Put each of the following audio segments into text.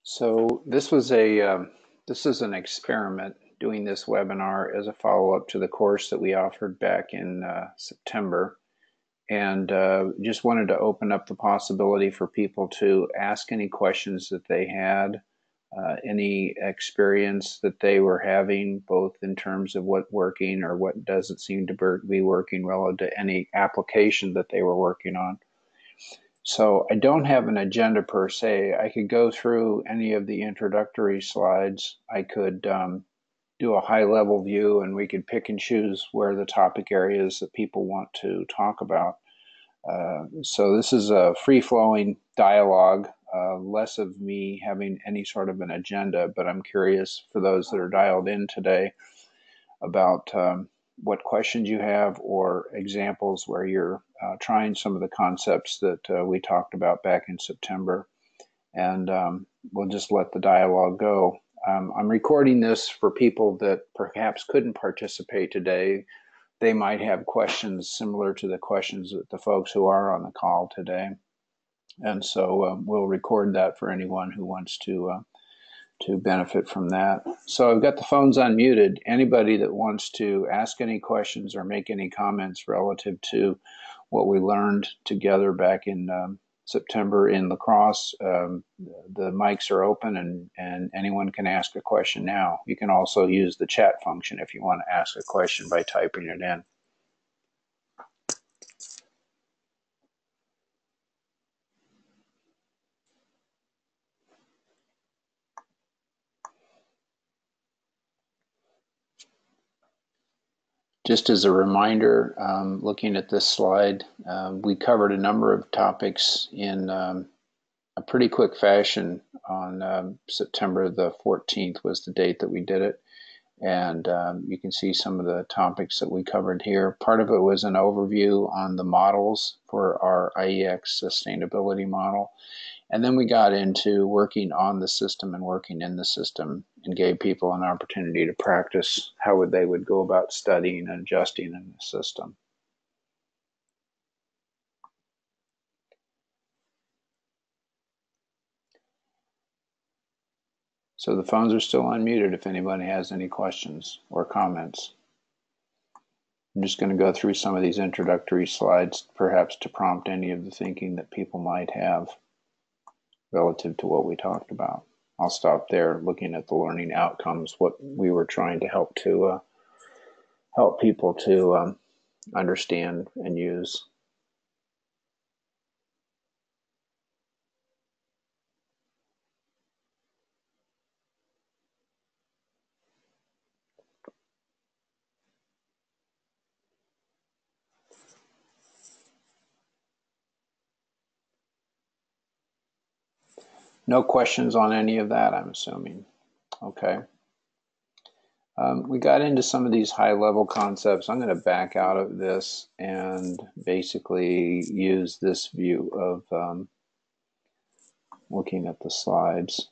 So this is an experiment doing this webinar as a follow-up to the course that we offered back in September, and just wanted to open up the possibility for people to ask any questions that they had, any experience that they were having, both in terms of what working or what doesn't seem to be working relative to any application that they were working on. So I don't have an agenda per se. I could go through any of the introductory slides. I could do a high-level view, and we could pick and choose where the topic areas that people want to talk about. So this is a free-flowing dialogue, less of me having any sort of an agenda, but I'm curious for those that are dialed in today about what questions you have or examples where you're trying some of the concepts that we talked about back in September, and we'll just let the dialogue go. I'm recording this for people that perhaps couldn't participate today. They might have questions similar to the questions that the folks who are on the call today, and so we'll record that for anyone who wants to benefit from that. So I've got the phones unmuted. Anybody that wants to ask any questions or make any comments relative to what we learned together back in September in lacrosse, the mics are open and anyone can ask a question now. You can also use the chat function if you want to ask a question by typing it in. Just as a reminder, looking at this slide, we covered a number of topics in a pretty quick fashion on September the 14th was the date that we did it. And you can see some of the topics that we covered here. Part of it was an overview on the models for our IEX sustainability model. And then we got into working on the system and working in the system and gave people an opportunity to practice how they would go about studying and adjusting in the system. So the phones are still unmuted if anybody has any questions or comments. I'm just going to go through some of these introductory slides, perhaps to prompt any of the thinking that people might have relative to what we talked about. I'll stop there looking at the learning outcomes, what we were trying to help people to understand and use. No questions on any of that, I'm assuming. Okay. We got into some of these high-level concepts. I'm going to back out of this and basically use this view of looking at the slides.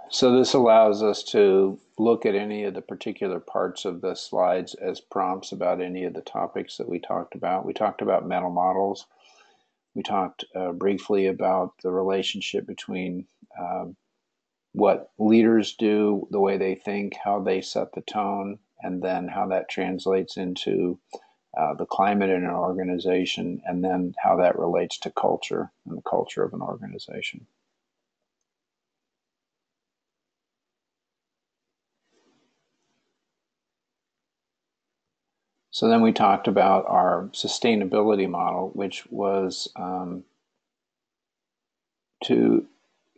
So this allows us to look at any of the particular parts of the slides as prompts about any of the topics that we talked about. We talked about mental models. We talked briefly about the relationship between what leaders do, the way they think, how they set the tone, and then how that translates into the climate in an organization, and then how that relates to culture and the culture of an organization. So then we talked about our sustainability model, which was to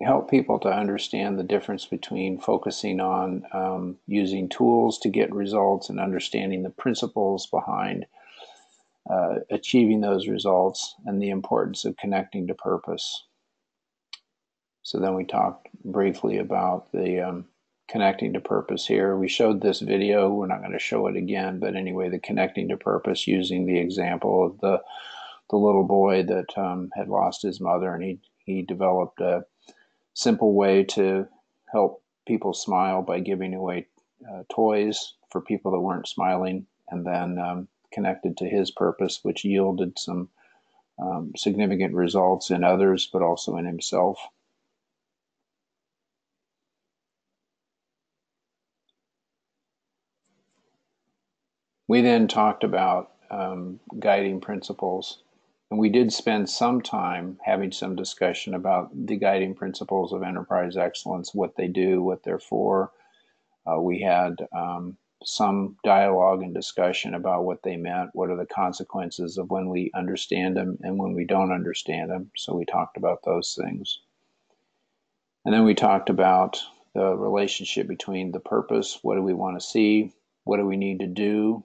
help people to understand the difference between focusing on using tools to get results and understanding the principles behind achieving those results and the importance of connecting to purpose. So then we talked briefly about the connecting to purpose here. We showed this video. We're not going to show it again, but anyway, the connecting to purpose using the example of the little boy that had lost his mother, and he developed a simple way to help people smile by giving away toys for people that weren't smiling, and then connected to his purpose, which yielded some significant results in others, but also in himself. We then talked about guiding principles, and we did spend some time having some discussion about the guiding principles of enterprise excellence, what they do, what they're for. We had some dialogue and discussion about what they meant, what are the consequences of when we understand them and when we don't understand them. So we talked about those things. And then we talked about the relationship between the purpose, what do we want to see, what do we need to do,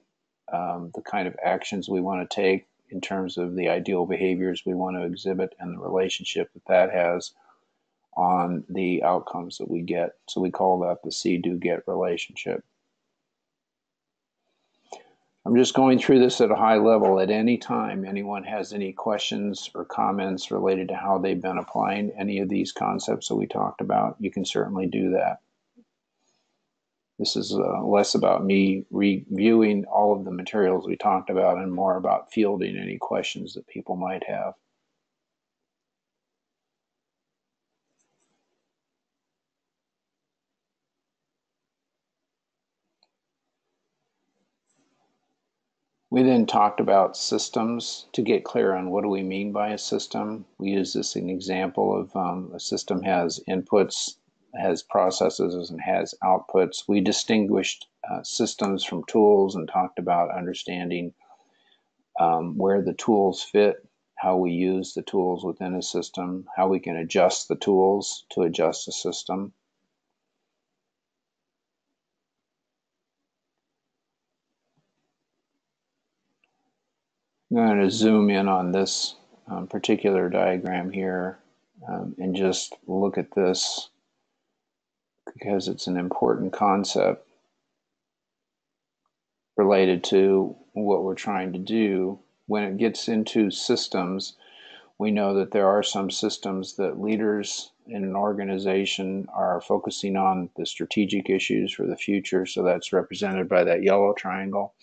the kind of actions we want to take in terms of the ideal behaviors we want to exhibit, and the relationship that that has on the outcomes that we get. So we call that the see, do, get relationship. I'm just going through this at a high level. At any time anyone has any questions or comments related to how they've been applying any of these concepts that we talked about, you can certainly do that. This is less about me reviewing all of the materials we talked about and more about fielding any questions that people might have. We then talked about systems to get clear on what do we mean by a system. We use this as an example of a system has inputs, has processes, and has outputs. We distinguished systems from tools and talked about understanding where the tools fit, how we use the tools within a system, how we can adjust the tools to adjust the system. I'm going to zoom in on this particular diagram here and just look at this because it's an important concept related to what we're trying to do. When it gets into systems, we know that there are some systems that leaders in an organization are focusing on the strategic issues for the future. So that's represented by that yellow triangle.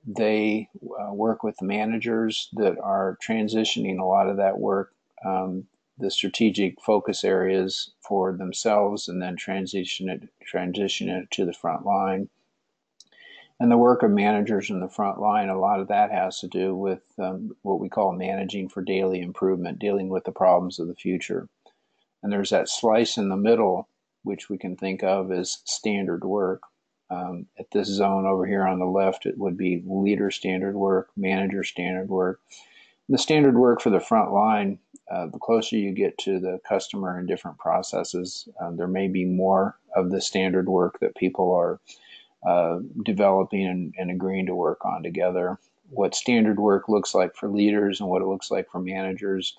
They work with managers that are transitioning a lot of that work, the strategic focus areas for themselves, and then transition it to the front line. And the work of managers in the front line, a lot of that has to do with what we call managing for daily improvement, dealing with the problems of the future. And there's that slice in the middle, which we can think of as standard work. At this zone over here on the left, it would be leader standard work, manager standard work. The standard work for the front line, the closer you get to the customer and different processes, there may be more of the standard work that people are developing and agreeing to work on together. What standard work looks like for leaders and what it looks like for managers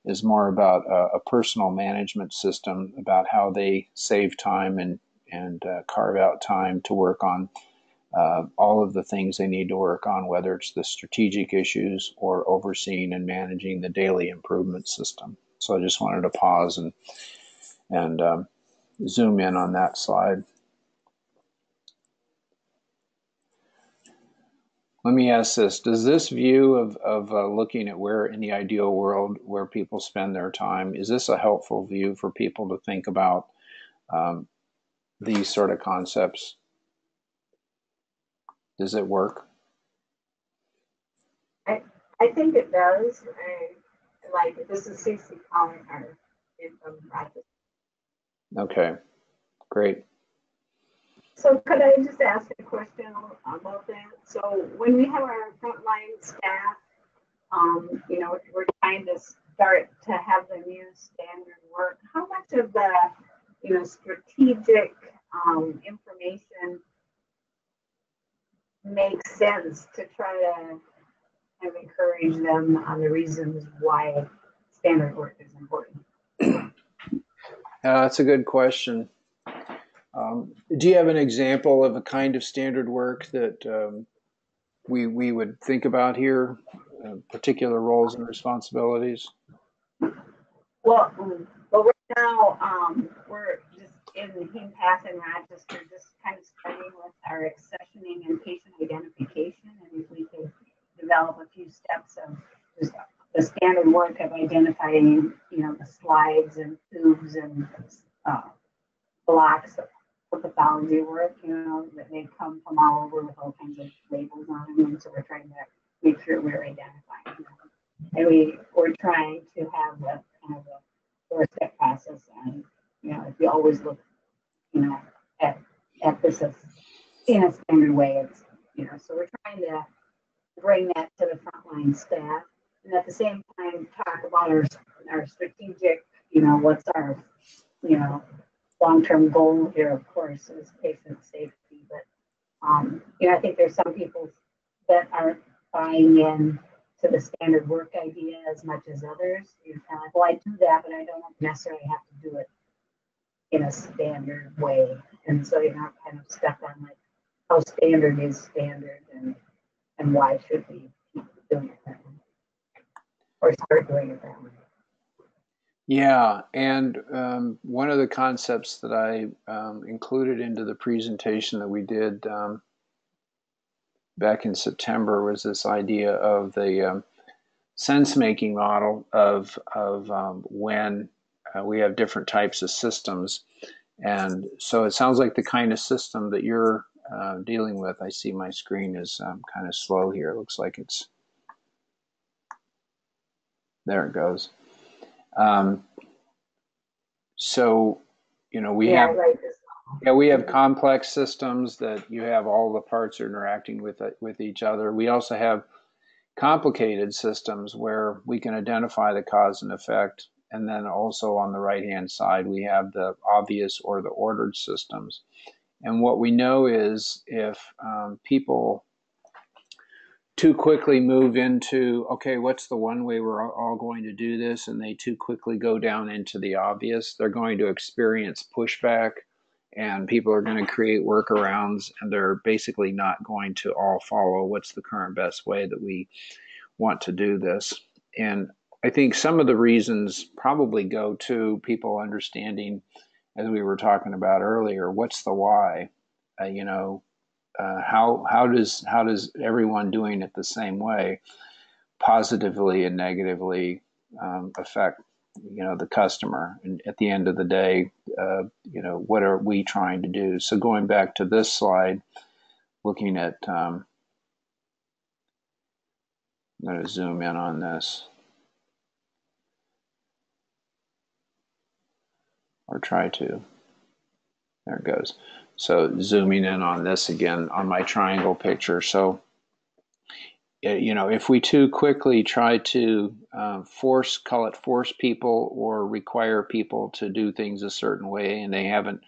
is more about a personal management system, about how they save time and carve out time to work on all of the things they need to work on, whether it's the strategic issues or overseeing and managing the daily improvement system. So I just wanted to pause and zoom in on that slide. Let me ask this. Does this view of looking at where in the ideal world where people spend their time, is this a helpful view for people to think about these sort of concepts? Does it work? I think it does. Like, this is CC calling her from practice. Okay, great. So could I just ask a question about that? So when we have our frontline staff, you know, we're trying to start to have them use standard work. How much of the, you know, strategic information makes sense to try to kind of encourage them on the reasons why standard work is important? That's a good question. Do you have an example of a kind of standard work that we would think about here, particular roles and responsibilities? Well, right now we're just in the heme path and register, just kind of starting with our accessioning and patient identification, and if we could develop a few steps of just the standard work of identifying, the slides and tubes and blocks of pathology work, that they come from all over with all kinds of labels on them, and so we're trying to make sure we're identifying them. And we're trying to have a kind of a four-step process, and if you always look, at this as in a standard way, it's so we're trying to bring that to the frontline staff, and at the same time talk about our strategic, what's our long-term goal here, of course, is patient safety. But I think there's some people that aren't buying in to the standard work idea as much as others. You're kind of like, well, I do that, but I don't necessarily have to do it in a standard way. And so you're not kind of stuck on like how standard is standard, and why should we keep doing it that way or start doing it that way. Yeah, and one of the concepts that I included into the presentation that we did back in September was this idea of the sense-making model of when we have different types of systems. And so it sounds like the kind of system that you're dealing with. I see my screen is kind of slow here. It looks like it's, there it goes. So, we have complex systems that you have all the parts are interacting with each other. We also have complicated systems where we can identify the cause and effect. And then also on the right-hand side, we have the obvious or the ordered systems. And what we know is if people too quickly move into, okay, what's the one way we're all going to do this, and they too quickly go down into the obvious, they're going to experience pushback, and people are going to create workarounds, and they're basically not going to all follow what's the current best way that we want to do this. And I think some of the reasons probably go to people understanding, as we were talking about earlier, what's the why? How does everyone doing it the same way positively and negatively affect the customer? And at the end of the day, what are we trying to do? So going back to this slide, looking at, I'm going to zoom in on this. Or try to. There it goes. So zooming in on this again on my triangle picture. So, if we too quickly try to force people or require people to do things a certain way, and they haven't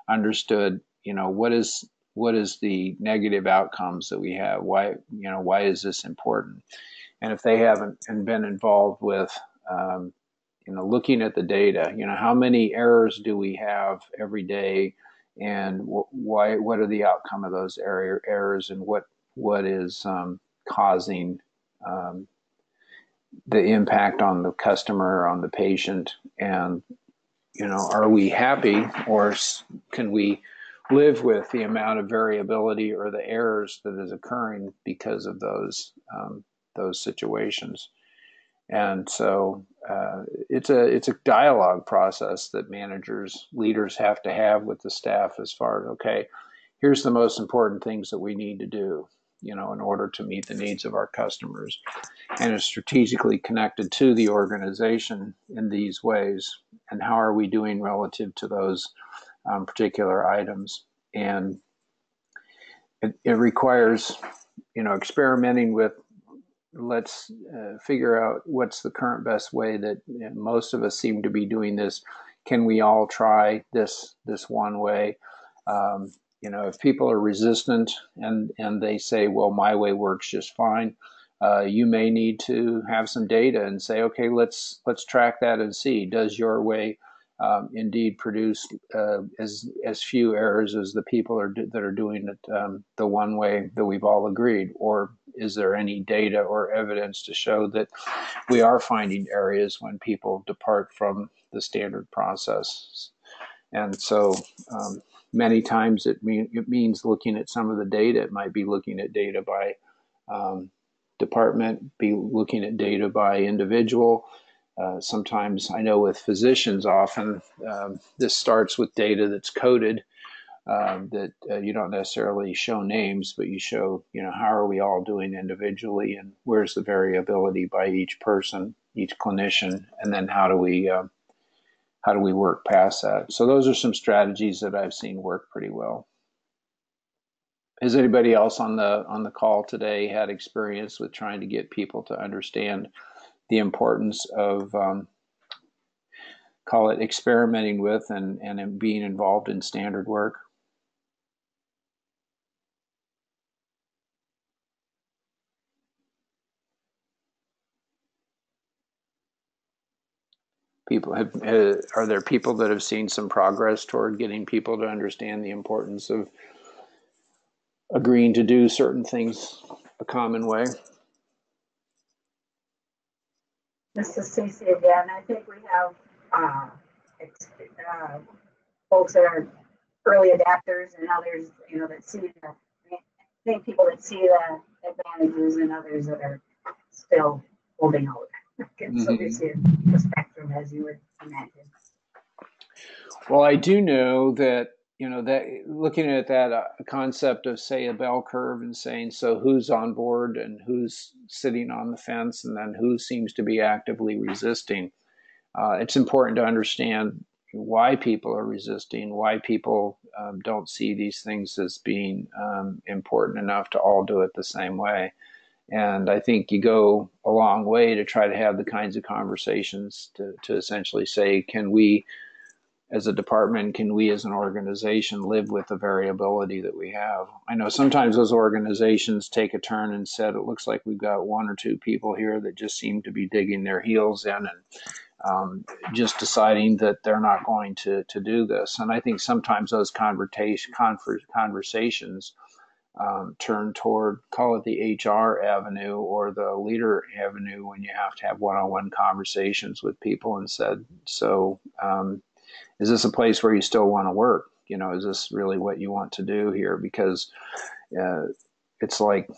understood, what is the negative outcomes that we have? Why is this important? And if they haven't been involved with looking at the data, how many errors do we have every day, and what are the outcome of those errors, and what is causing the impact on the customer, on the patient, and are we happy, or can we live with the amount of variability or the errors that is occurring because of those situations? And so it's a dialogue process that leaders have to have with the staff as far as, okay, here's the most important things that we need to do, in order to meet the needs of our customers, and is strategically connected to the organization in these ways. And how are we doing relative to those particular items? And it requires, experimenting with, let's figure out what's the current best way that most of us seem to be doing this. Can we all try this one way? If people are resistant and they say, well, my way works just fine, you may need to have some data and say, okay, let's track that and see, does your way indeed produce as few errors as the people that are doing it the one way that we've all agreed? Or is there any data or evidence to show that we are finding areas when people depart from the standard process? And so many times it means looking at some of the data. It might be looking at data by department, be looking at data by individual. Sometimes I know with physicians often this starts with data that's coded, that you don't necessarily show names, but you show, how are we all doing individually, and where's the variability by each person, each clinician, and then how do we work past that? So those are some strategies that I've seen work pretty well. Has anybody else on the call today had experience with trying to get people to understand the importance of call it experimenting with and being involved in standard work? Are there people that have seen some progress toward getting people to understand the importance of agreeing to do certain things a common way? This is Cece again. I think we have folks that are early adapters and others, that see the, I think people that see the advantages and others that are still holding out. Mm-hmm. So we see the spectrum, as you would imagine. Well, I do know that, that looking at that concept of, say, a bell curve and saying, so who's on board and who's sitting on the fence, and then who seems to be actively resisting. It's important to understand why people are resisting, why people don't see these things as being important enough to all do it the same way. And I think you go a long way to try to have the kinds of conversations to essentially say, can we, as a department, can we as an organization live with the variability that we have? I know sometimes those organizations take a turn and said, it looks like we've got one or two people here that just seem to be digging their heels in and just deciding that they're not going to do this. And I think sometimes those conversations turn toward, call it the HR avenue or the leader avenue, when you have to have one-on-one conversations with people and said, so is this a place where you still want to work? Is this really what you want to do here? Because it's like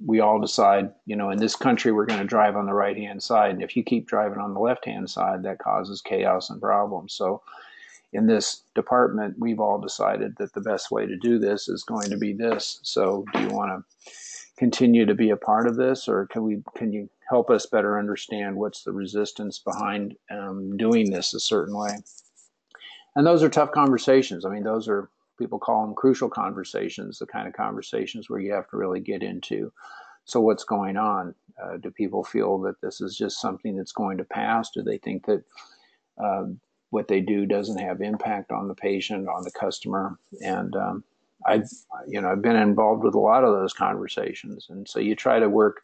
we all decide, in this country, we're going to drive on the right-hand side. And if you keep driving on the left-hand side, that causes chaos and problems. So in this department, we've all decided that the best way to do this is going to be this. So do you want to continue to be a part of this, or can you help us better understand what's the resistance behind doing this a certain way? And those are tough conversations. I mean, those are, people call them crucial conversations, the kind of conversations where you have to really get into, so what's going on? Do people feel that this is just something that's going to pass? Do they think that what they do doesn't have impact on the patient, on the customer? And I've been involved with a lot of those conversations. And so you try to work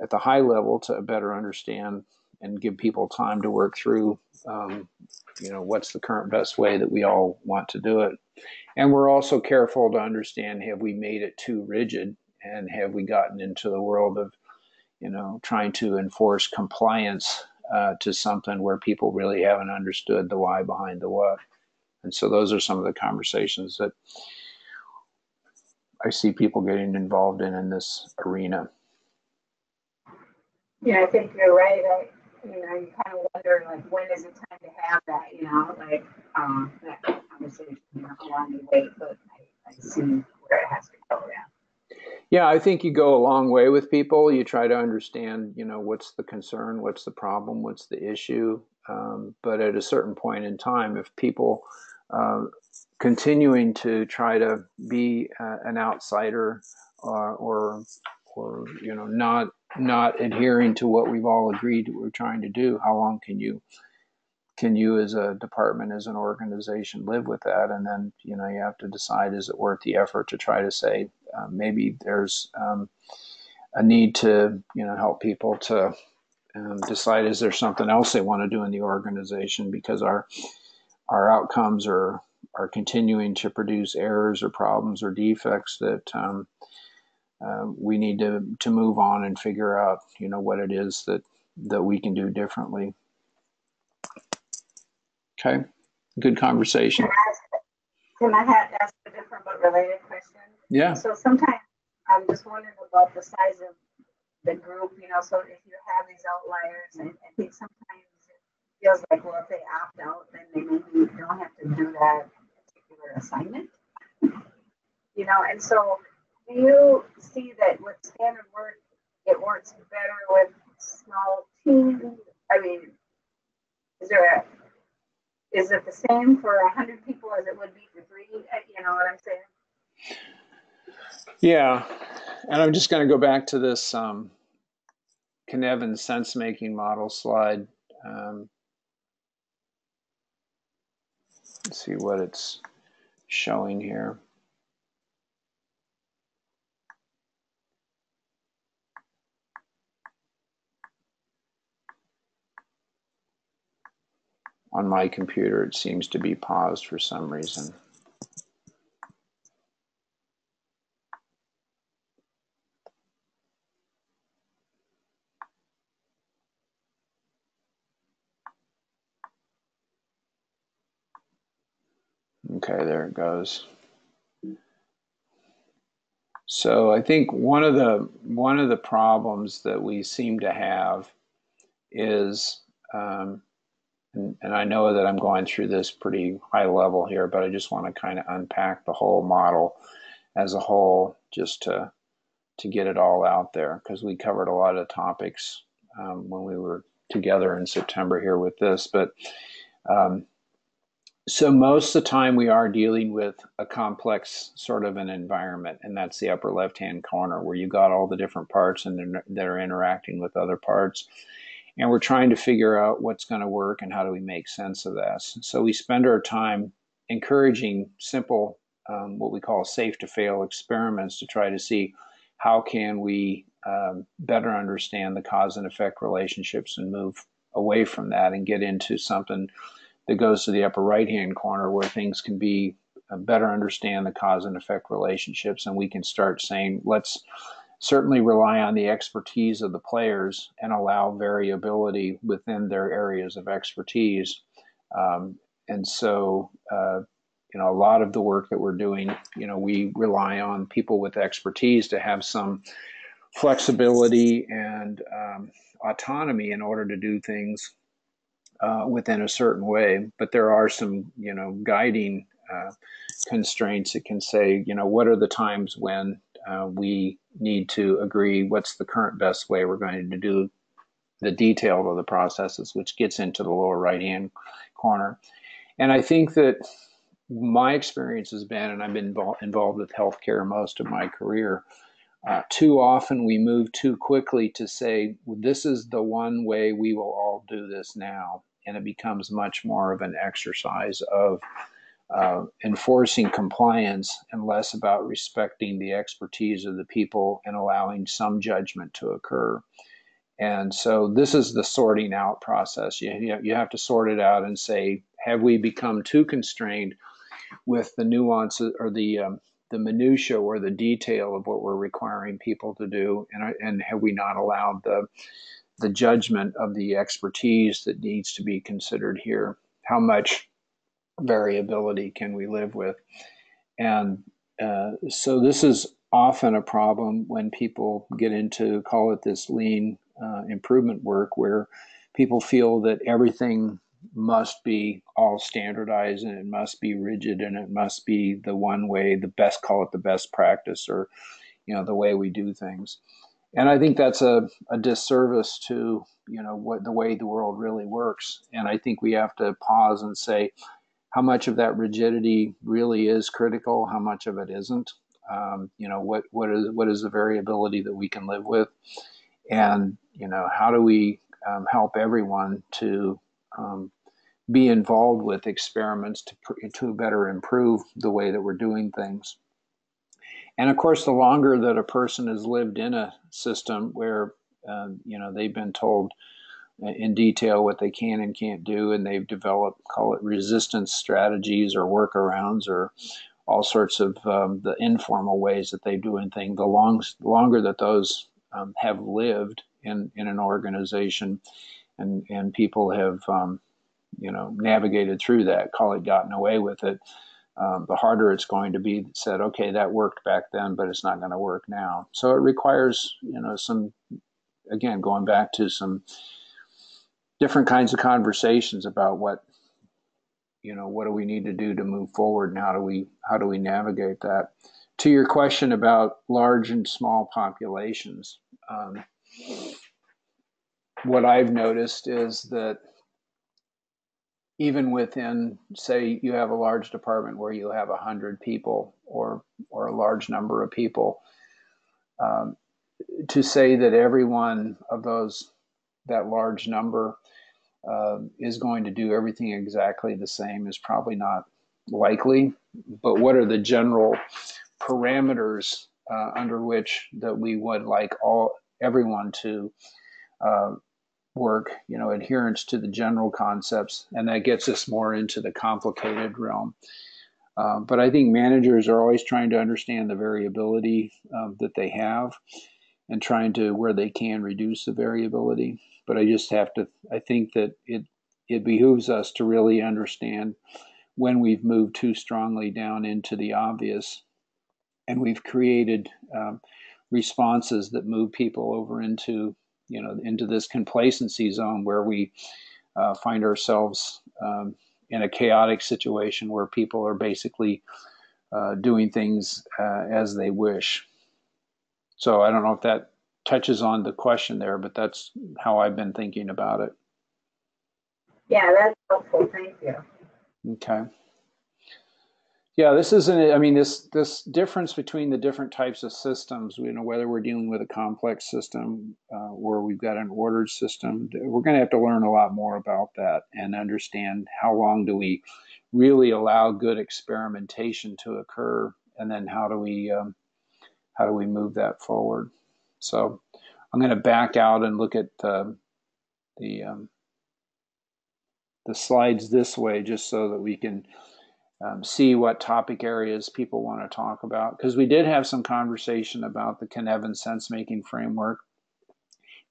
at the high level to better understand and give people time to work through, what's the current best way that we all want to do it. And we're also careful to understand, have we made it too rigid, and have we gotten into the world of, trying to enforce compliance to something where people really haven't understood the why behind the what. And so those are some of the conversations that I see people getting involved in this arena. Yeah, I think you're right. You kind of wonder, like, when is it time to have that, that conversation, how long you wait, but I see where it has to go, Yeah, I think you go a long way with people. You try to understand, what's the concern, what's the problem, what's the issue. But at a certain point in time, if people continuing to try to be an outsider or not adhering to what we've all agreed we're trying to do, how long can you as a department, as an organization, live with that? And then you have to decide, is it worth the effort to try to say maybe there's a need to help people to decide, is there something else they want to do in the organization, because our outcomes are continuing to produce errors or problems or defects that we need to move on and figure out what it is that we can do differently. Okay. good conversation. Can I ask a different but related question? Yeah. So sometimes I'm just wondering about the size of the group, so if you have these outliers, and I think sometimes it feels like, well, if they opt out, then they maybe don't have to do that particular assignment, and so do you see that with standard work, it works better with small teams? I mean, is it the same for 100 people as it would be for three? You know what I'm saying? Yeah, and I'm just going to go back to this Knevin sense-making model slide. Let's see what it's showing here. On my computer, it seems to be paused for some reason. Okay, there it goes. So I think one of the problems that we seem to have is, and I know that I'm going through this pretty high level here, but I just want to kind of unpack the whole model as a whole, just to get it all out there, because we covered a lot of topics when we were together in September here with this. But so most of the time we are dealing with a complex sort of an environment, and that's the upper left-hand corner where you got all the different parts and that are interacting with other parts. And we're trying to figure out what's going to work and how do we make sense of this. So we spend our time encouraging simple, what we call safe to fail experiments to try to see how can we better understand the cause and effect relationships and move away from that and get into something that goes to the upper right-hand corner where things can be better understand the cause and effect relationships, and we can start saying, let's certainly rely on the expertise of the players and allow variability within their areas of expertise. And so, a lot of the work that we're doing, we rely on people with expertise to have some flexibility and autonomy in order to do things within a certain way. But there are some, guiding constraints that can say, what are the times when we need to agree what's the current best way we're going to do the detail of the processes, which gets into the lower right-hand corner. And I think that my experience has been, and I've been involved with healthcare most of my career, too often we move too quickly to say, well, this is the one way we will all do this now. And it becomes much more of an exercise of enforcing compliance and less about respecting the expertise of the people and allowing some judgment to occur. And so this is the sorting out process. You have to sort it out and say, have we become too constrained with the nuances or the minutia or the detail of what we're requiring people to do, and have we not allowed the judgment of the expertise that needs to be considered here? How much variability can we live with? And so this is often a problem when people get into, call it this lean improvement work, where people feel that everything must be all standardized and it must be rigid and it must be the one way, the best, call it the best practice, or the way we do things. And I think that's a disservice to what the way the world really works. And I think we have to pause and say, how much of that rigidity really is critical? How much of it isn't? What is the variability that we can live with? And how do we help everyone to be involved with experiments to better improve the way that we're doing things? And of course, the longer that a person has lived in a system where they've been told in detail what they can and can't do, and they've developed, call it resistance strategies or workarounds or all sorts of the informal ways that they do things, the longer that those have lived in an organization, and people have navigated through that, call it gotten away with it, the harder it's going to be that said, okay, that worked back then, but it's not going to work now. So it requires, some, again, going back to some different kinds of conversations about what do we need to do to move forward, and how do we navigate that. To your question about large and small populations, what I've noticed is that even within, say, you have a large department where you have 100 people or a large number of people, to say that every one of that large number is going to do everything exactly the same is probably not likely. But what are the general parameters under which that we would like everyone to work, adherence to the general concepts, and that gets us more into the complicated realm. But I think managers are always trying to understand the variability that they have, and trying to, where they can, reduce the variability. But I think that it behooves us to really understand when we've moved too strongly down into the obvious, and we've created responses that move people over into this complacency zone where we find ourselves in a chaotic situation where people are basically doing things as they wish. So I don't know if that touches on the question there, but that's how I've been thinking about it. Yeah, that's helpful. Thank you. Okay. Yeah, this difference between the different types of systems, whether we're dealing with a complex system or we've got an ordered system, we're going to have to learn a lot more about that and understand how long do we really allow good experimentation to occur, and then how do we move that forward. So I'm going to back out and look at the slides this way, just so that we can see what topic areas people want to talk about, because we did have some conversation about the Cynefin sense-making framework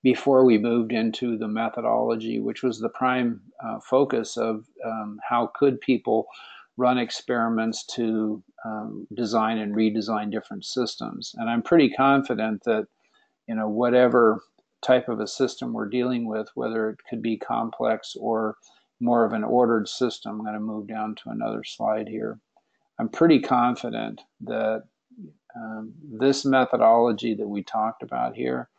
before we moved into the methodology, which was the prime focus of how could people run experiments to design and redesign different systems. And I'm pretty confident that whatever type of a system we're dealing with, whether it could be complex or more of an ordered system. I'm going to move down to another slide here. I'm pretty confident that this methodology that we talked about here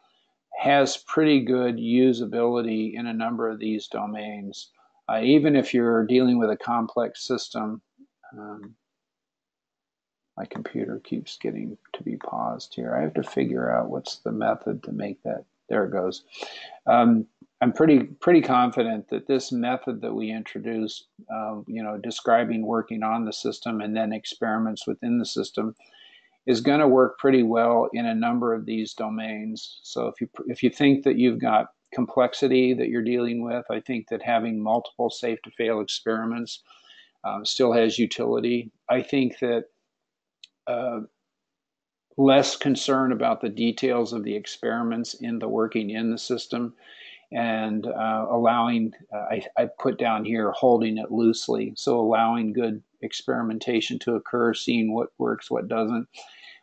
has pretty good usability in a number of these domains. Even if you're dealing with a complex system, my computer keeps getting to be paused here. I have to figure out what's the method to make that. There it goes. I'm pretty confident that this method that we introduced, describing working on the system and then experiments within the system, is going to work pretty well in a number of these domains. So if you think that you've got complexity that you're dealing with, I think that having multiple safe to fail experiments still has utility. I think that less concern about the details of the experiments in the working in the system, and allowing, I put down here, holding it loosely. So allowing good experimentation to occur, seeing what works, what doesn't.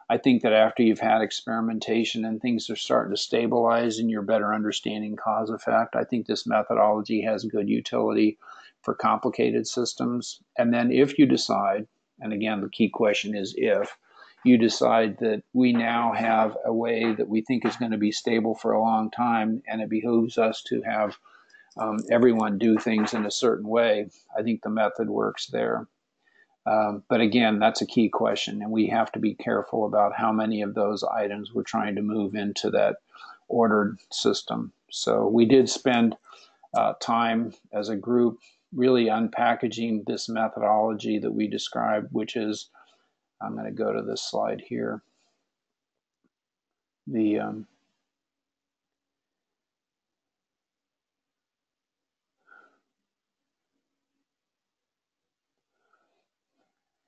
I think that after you've had experimentation and things are starting to stabilize and you're better understanding cause effect, I think this methodology has good utility for complicated systems. And then if you decide, and again, the key question is if, you decide that we now have a way that we think is going to be stable for a long time, and it behooves us to have everyone do things in a certain way, I think the method works there. But again, that's a key question, and we have to be careful about how many of those items we're trying to move into that ordered system. So we did spend time as a group really unpackaging this methodology that we described, which is, I'm going to go to this slide here.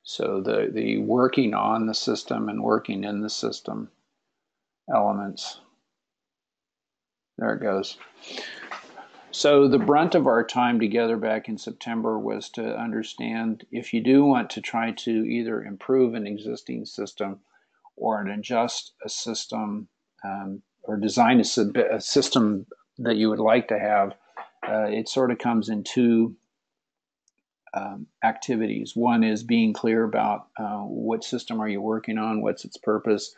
So the working on the system and working in the system elements. There it goes. So the brunt of our time together back in September was to understand if you do want to try to either improve an existing system or adjust a system or design a system that you would like to have, it sort of comes in two activities. One is being clear about what system are you working on, what's its purpose,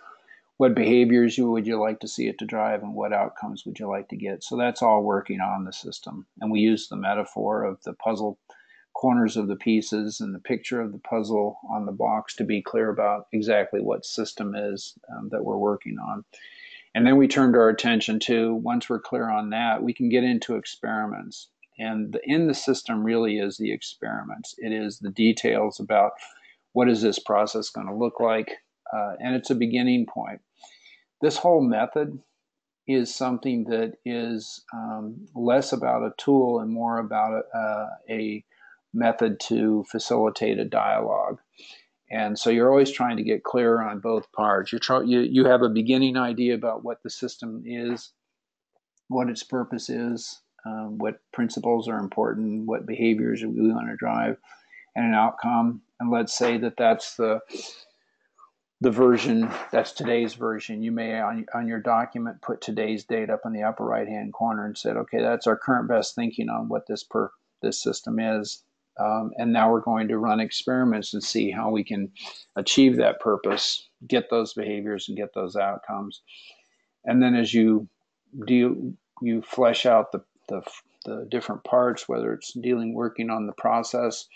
what behaviors would you like to see it to drive, and what outcomes would you like to get. So that's all working on the system. And we use the metaphor of the puzzle corners of the pieces and the picture of the puzzle on the box to be clear about exactly what system is that we're working on. And then we turned our attention to, once we're clear on that, we can get into experiments. And in the system really is the experiments. It is the details about what is this process going to look like, and it's a beginning point. This whole method is something that is less about a tool and more about a method to facilitate a dialogue. And so you're always trying to get clear on both parts. You have a beginning idea about what the system is, what its purpose is, what principles are important, what behaviors we want to drive, and an outcome. And let's say that that's the version, that's today's version. You may on your document put today's date up in the upper right hand corner and said, okay, that's our current best thinking on what this system is. And now we're going to run experiments and see how we can achieve that purpose, get those behaviors and get those outcomes. And then as you flesh out the different parts, whether it's working on the process,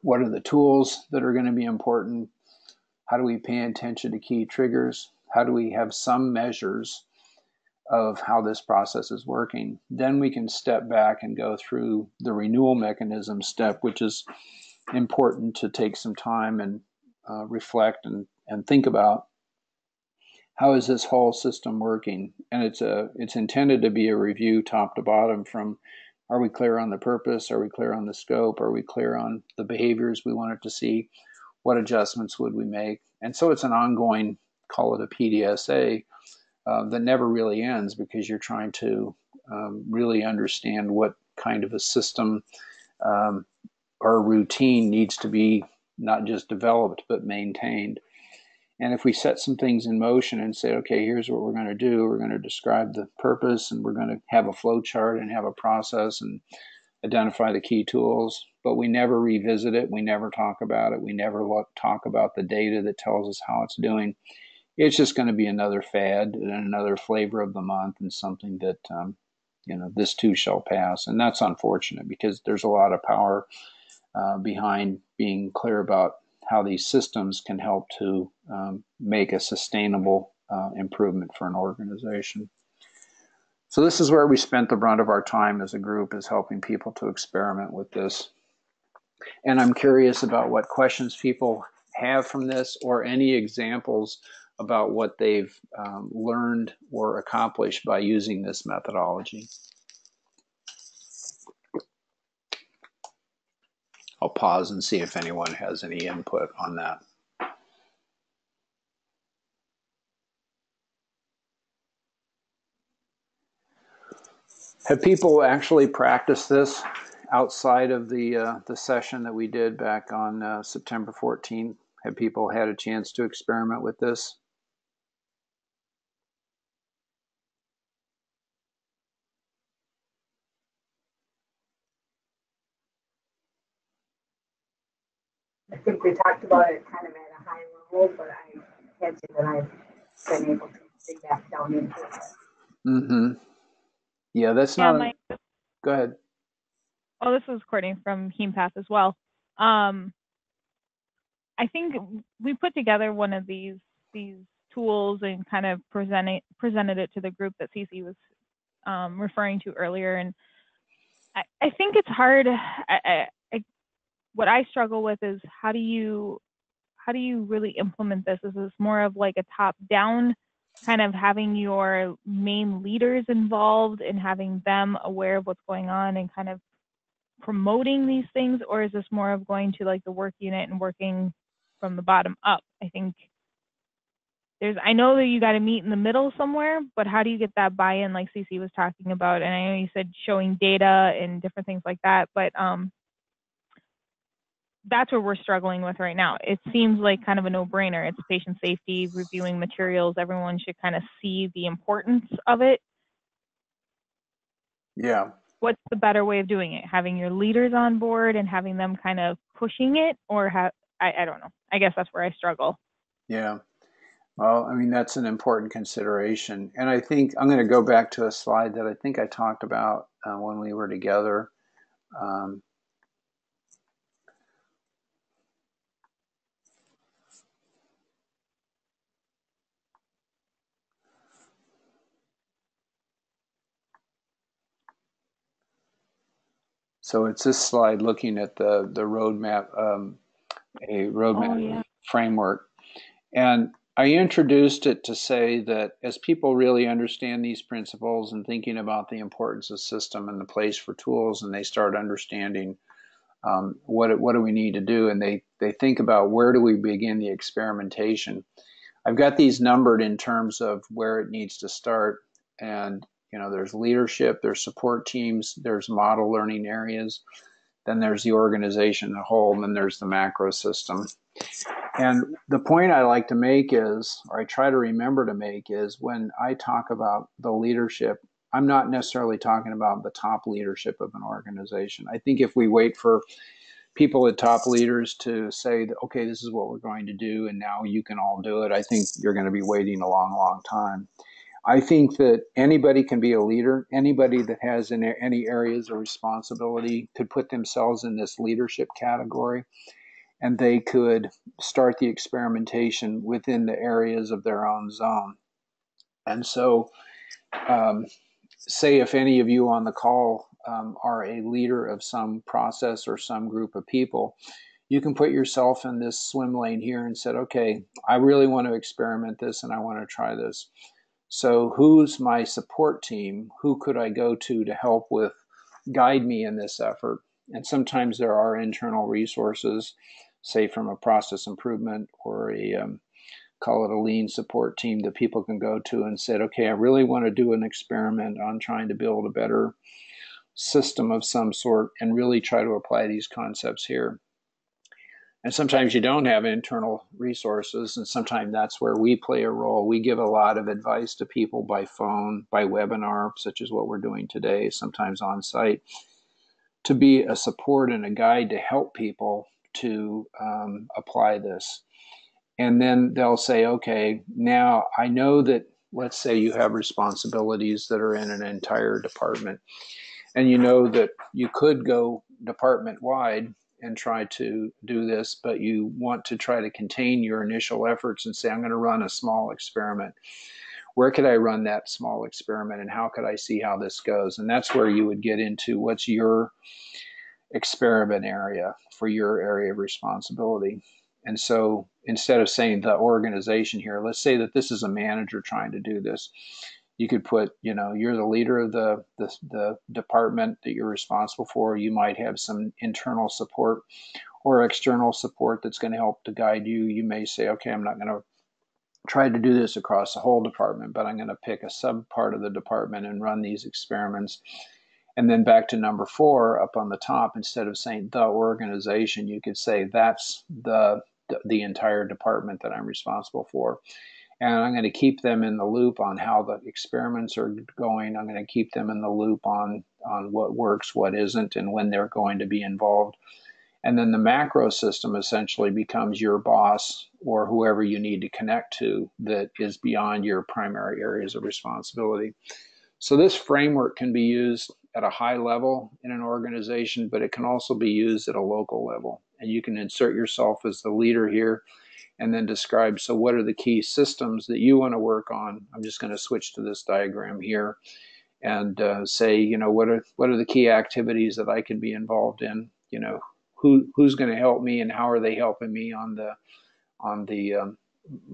what are the tools that are going to be important? How do we pay attention to key triggers? How do we have some measures of how this process is working? Then we can step back and go through the renewal mechanism step, which is important to take some time and reflect and think about. How is this whole system working? And it's intended to be a review top to bottom from, are we clear on the purpose? Are we clear on the scope? Are we clear on the behaviors we wanted to see? What adjustments would we make? And so it's an ongoing, call it a PDSA, that never really ends, because you're trying to really understand what kind of a system or routine needs to be not just developed, but maintained. And if we set some things in motion and say, okay, here's what we're going to do, we're going to describe the purpose, and we're going to have a flow chart and have a process and identify the key tools, but we never revisit it, we never talk about it, we never talk about the data that tells us how it's doing, it's just going to be another fad and another flavor of the month, and something that, this too shall pass. And that's unfortunate, because there's a lot of power behind being clear about how these systems can help to make a sustainable improvement for an organization. So this is where we spent the brunt of our time as a group, is helping people to experiment with this. And I'm curious about what questions people have from this, or any examples about what they've learned or accomplished by using this methodology. I'll pause and see if anyone has any input on that. Have people actually practiced this outside of the session that we did back on September 14th? Have people had a chance to experiment with this? I think we talked about it kind of at a high level, but I can't say that I've been able to dig back down into it. Mm-hmm. Yeah, that's not. Go ahead. Oh, this is Courtney from HemePath as well. I think we put together one of these tools and kind of presented it to the group that Cece was referring to earlier. And I think it's hard. What I struggle with is how do you really implement this? Is this more of like a top-down, kind of having your main leaders involved and having them aware of what's going on and kind of promoting these things, or is this more of going to like the work unit and working from the bottom up? I think I know that you got to meet in the middle somewhere, but how do you get that buy-in like CC was talking about? And I know you said showing data and different things like that, but that's what we're struggling with right now. It seems like kind of a no-brainer. It's patient safety, reviewing materials. Everyone should kind of see the importance of it. Yeah. What's the better way of doing it? Having your leaders on board and having them kind of pushing it, or I don't know. I guess that's where I struggle. Yeah. Well, I mean, that's an important consideration. And I think I'm going to go back to a slide that I think I talked about when we were together. So it's this slide looking at the roadmap, a roadmap framework. And I introduced it to say that as people really understand these principles and thinking about the importance of system and the place for tools, and they start understanding what do we need to do, and they think about where do we begin the experimentation. I've got these numbered in terms of where it needs to start, and there's leadership, there's support teams, there's model learning areas, then there's the organization as a whole, and then there's the macro system. And the point I like to make is, or I try to remember to make, is when I talk about the leadership, I'm not necessarily talking about the top leadership of an organization. I think if we wait for people at top leaders to say that, okay, this is what we're going to do, and now you can all do it, I think you're going to be waiting a long, long time. I think that anybody can be a leader. Anybody that has any areas of responsibility could put themselves in this leadership category, and they could start the experimentation within the areas of their own zone. And so, say if any of you on the call are a leader of some process or some group of people, you can put yourself in this swim lane here and said, okay, I really want to experiment this and I want to try this. So who's my support team? Who could I go to help with, guide me in this effort? And sometimes there are internal resources, say from a process improvement or call it a lean support team that people can go to and say, okay, I really want to do an experiment on trying to build a better system of some sort and really try to apply these concepts here. And sometimes you don't have internal resources, and sometimes that's where we play a role. We give a lot of advice to people by phone, by webinar, such as what we're doing today, sometimes on site, to be a support and a guide to help people to apply this. And then they'll say, okay, now I know that, let's say you have responsibilities that are in an entire department, and you know that you could go department-wide and try to do this, but you want to try to contain your initial efforts and say, I'm going to run a small experiment. Where could I run that small experiment, and how could I see how this goes? And that's where you would get into what's your experiment area for your area of responsibility. And so instead of saying the organization here, let's say that this is a manager trying to do this. You could put, you're the leader of the department that you're responsible for. You might have some internal support or external support that's going to help to guide you. You may say, okay, I'm not going to try to do this across the whole department, but I'm going to pick a sub part of the department and run these experiments. And then back to number 4 up on the top, instead of saying the organization, you could say that's the entire department that I'm responsible for. And I'm going to keep them in the loop on how the experiments are going. I'm going to keep them in the loop on what works, what isn't, and when they're going to be involved. And then the macro system essentially becomes your boss or whoever you need to connect to that is beyond your primary areas of responsibility. So this framework can be used at a high level in an organization, but it can also be used at a local level. And you can insert yourself as the leader here and then describe, so what are the key systems that you want to work on? I'm just going to switch to this diagram here and say, what are the key activities that I can be involved in? Who's going to help me and how are they helping me on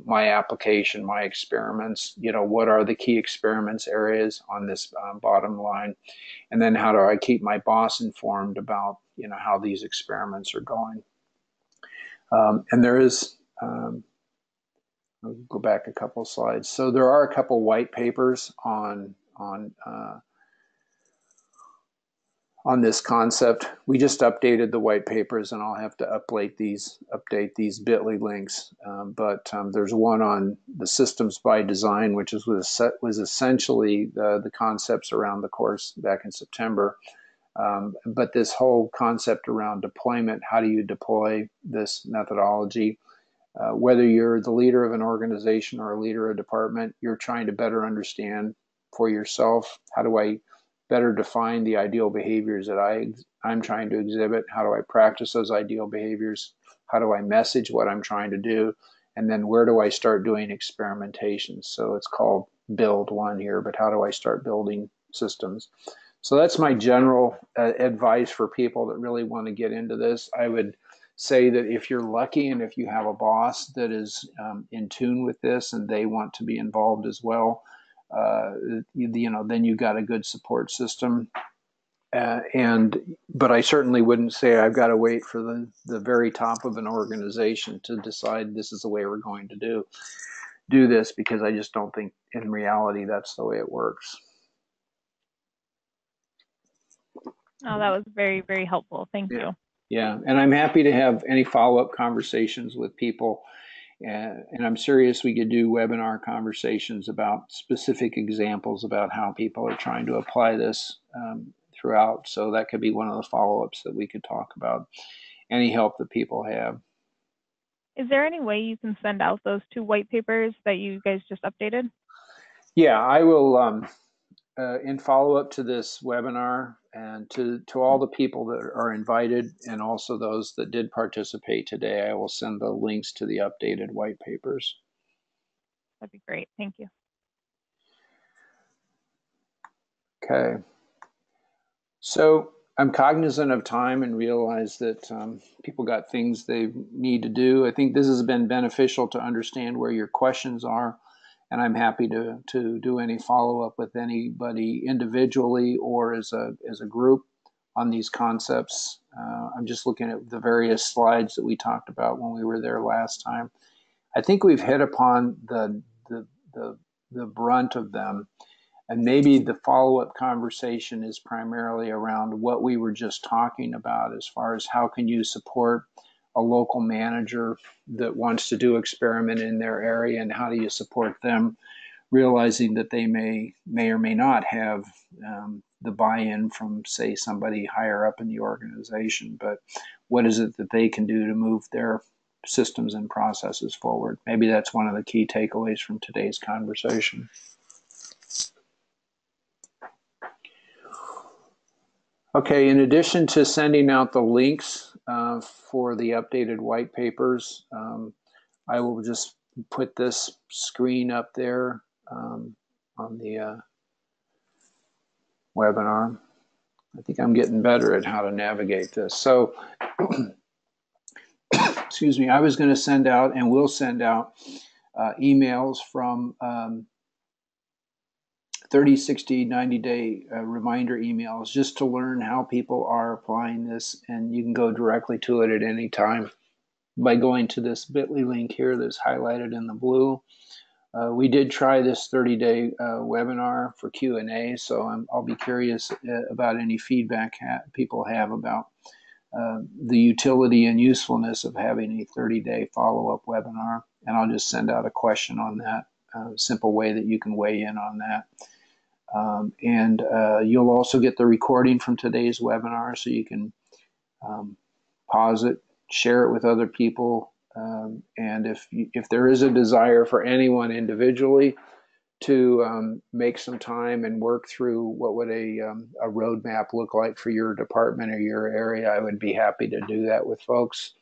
my application, my experiments? What are the key experiments areas on this bottom line? And then how do I keep my boss informed about, how these experiments are going? And there is, I'll go back a couple slides. So there are a couple white papers on this concept. We just updated the white papers, and I'll have to update these bit.ly links. But there's one on the systems by design, which was essentially the concepts around the course back in September. But this whole concept around deployment, how do you deploy this methodology? Whether you're the leader of an organization or a leader of a department, you're trying to better understand for yourself, how do I better define the ideal behaviors that I'm trying to exhibit? How do I practice those ideal behaviors? How do I message what I'm trying to do? And then where do I start doing experimentations? So it's called build one here, but how do I start building systems? So that's my general advice for people that really want to get into this. I would say that if you're lucky and if you have a boss that is in tune with this and they want to be involved as well, then you've got a good support system. But I certainly wouldn't say I've got to wait for the very top of an organization to decide this is the way we're going to do this, because I just don't think in reality that's the way it works. Oh, that was very, very helpful. Thank you. Yeah, and I'm happy to have any follow-up conversations with people. And I'm serious we could do webinar conversations about specific examples about how people are trying to apply this throughout. So that could be one of the follow-ups that we could talk about. Any help that people have. Is there any way you can send out those 2 white papers that you guys just updated? Yeah, I will, in follow-up to this webinar, and to all the people that are invited and also those that did participate today, I will send the links to the updated white papers. That'd be great. Thank you. Okay. So I'm cognizant of time and realize that people got things they need to do. I think this has been beneficial to understand where your questions are, and I'm happy to do any follow-up with anybody individually or as a group on these concepts. I'm just looking at the various slides that we talked about when we were there last time. I think we've hit upon the brunt of them. And maybe the follow-up conversation is primarily around what we were just talking about, as far as how can you support a local manager that wants to do experiment in their area, and how do you support them, realizing that they may or may not have the buy-in from, say, somebody higher up in the organization, but what is it that they can do to move their systems and processes forward? Maybe that's one of the key takeaways from today's conversation. Okay, in addition to sending out the links for the updated white papers, I will just put this screen up there on the webinar. I think I'm getting better at how to navigate this. So, excuse me, I was going to send out and will send out emails from 30, 60, 90-day reminder emails just to learn how people are applying this, and you can go directly to it at any time by going to this bit.ly link here that's highlighted in the blue. We did try this 30-day webinar for Q&A, so I'll be curious about any feedback people have about the utility and usefulness of having a 30-day follow-up webinar, and I'll just send out a question on that, simple way that you can weigh in on that. And you'll also get the recording from today's webinar, so you can pause it, share it with other people, and if there is a desire for anyone individually to make some time and work through what would a roadmap look like for your department or your area, I would be happy to do that with folks.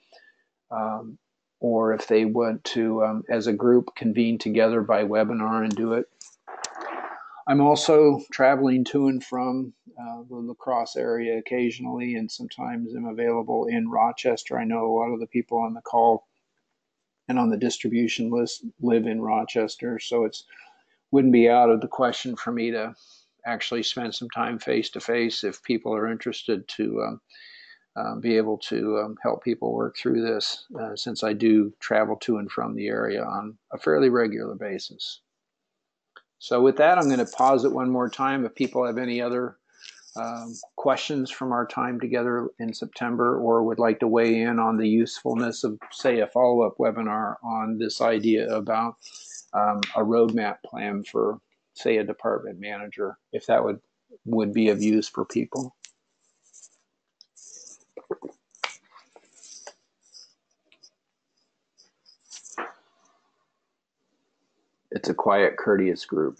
Or if they want to, as a group, convene together by webinar and do it. I'm also traveling to and from the La Crosse area occasionally, and sometimes I'm available in Rochester. I know a lot of the people on the call and on the distribution list live in Rochester, so it wouldn't be out of the question for me to actually spend some time face-to-face if people are interested to be able to help people work through this since I do travel to and from the area on a fairly regular basis. So with that, I'm going to pause it one more time. If people have any other questions from our time together in September, or would like to weigh in on the usefulness of, say, a follow-up webinar on this idea about a roadmap plan for, say, a department manager, if that would be of use for people. It's a quiet, courteous group.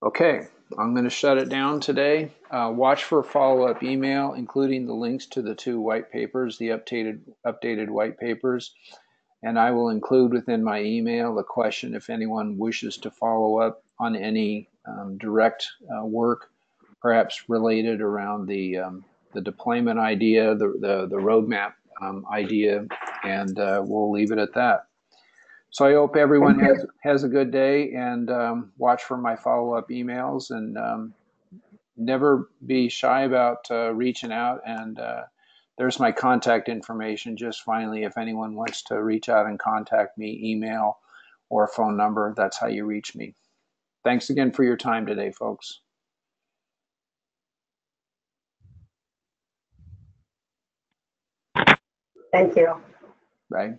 Okay, I'm going to shut it down today. Watch for a follow-up email, including the links to the 2 white papers, the updated white papers. And I will include within my email a question if anyone wishes to follow up on any direct work, perhaps related around the deployment idea, the roadmap idea, and we'll leave it at that. So I hope everyone has a good day, and watch for my follow-up emails, and never be shy about reaching out. And there's my contact information. Just finally, if anyone wants to reach out and contact me, email or phone number, that's how you reach me. Thanks again for your time today, folks. Thank you. Bye.